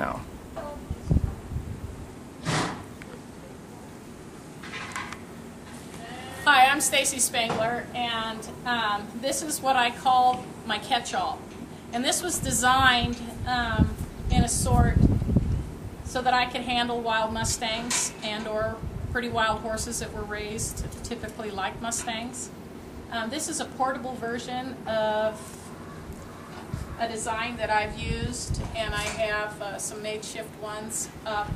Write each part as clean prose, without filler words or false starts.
somehow. Hi, I'm Stacy Spangler, and this is what I call my catch-all. And this was designed in a sort so that I could handle wild Mustangs and or pretty wild horses that were raised typically like Mustangs. This is a portable version of a design that I've used, and I have some makeshift ones up.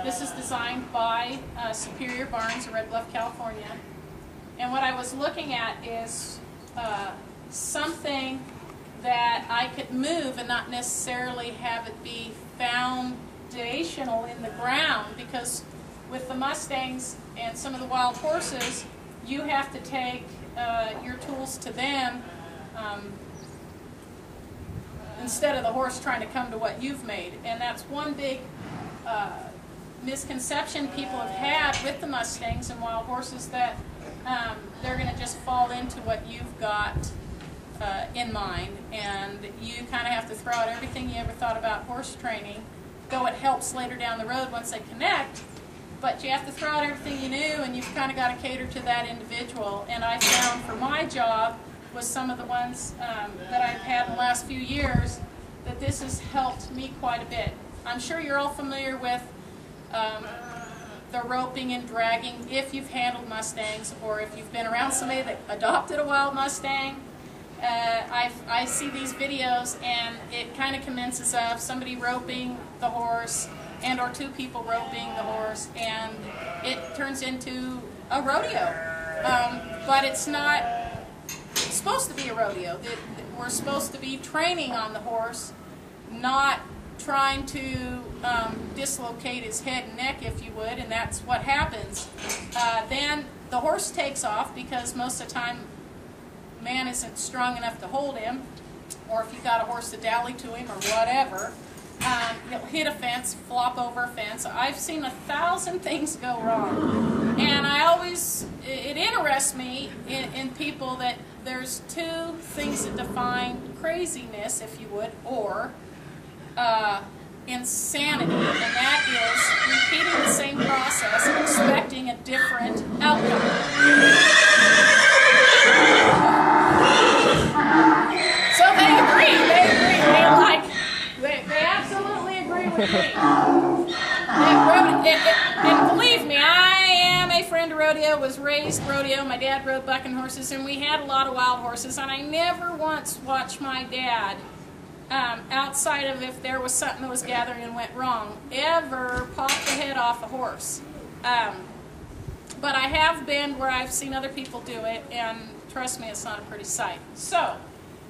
This is designed by Superior Barns in Red Bluff, California. And what I was looking at is something that I could move and not necessarily have it be foundational in the ground, because with the Mustangs and some of the wild horses, you have to take your tools to them instead of the horse trying to come to what you've made. And that's one big misconception people have had with the Mustangs and wild horses, that they're going to just fall into what you've got in mind, and you kind of have to throw out everything you ever thought about horse training, though it helps later down the road once they connect. But you have to throw out everything you knew, and you've kind of got to cater to that individual. And I found for my job, with some of the ones that I've had in the last few years, that this has helped me quite a bit. I'm sure you're all familiar with the roping and dragging if you've handled Mustangs, or if you've been around somebody that adopted a wild Mustang. I see these videos, and it kind of commences of somebody roping the horse and or two people roping the horse, and it turns into a rodeo. But it's not supposed to be a rodeo. We're supposed to be training on the horse, not trying to dislocate his head and neck, if you would, and that's what happens. Then the horse takes off, because most of the time man isn't strong enough to hold him, or if you've got a horse to dally to him or whatever, he'll hit a fence, flop over a fence. I've seen 1,000 things go wrong, and it interests me in people that there's two things that define craziness, if you would, or insanity, and that is repeating the same process and expecting a different outcome. So they agree, they absolutely agree with me. And believe me, I am a friend of rodeo, was raised rodeo. My dad rode bucking horses, and we had a lot of wild horses, and I never once watched my dad, outside of if there was something that was gathering and went wrong, ever pop the head off a horse. But I have been where I've seen other people do it, and trust me, it's not a pretty sight. So,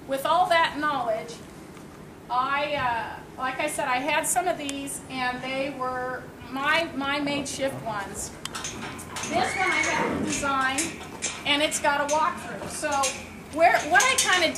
with all that knowledge, like I said, I had some of these, and they were my makeshift ones. This one I have to design, and it's got a walkthrough. So, what I kind of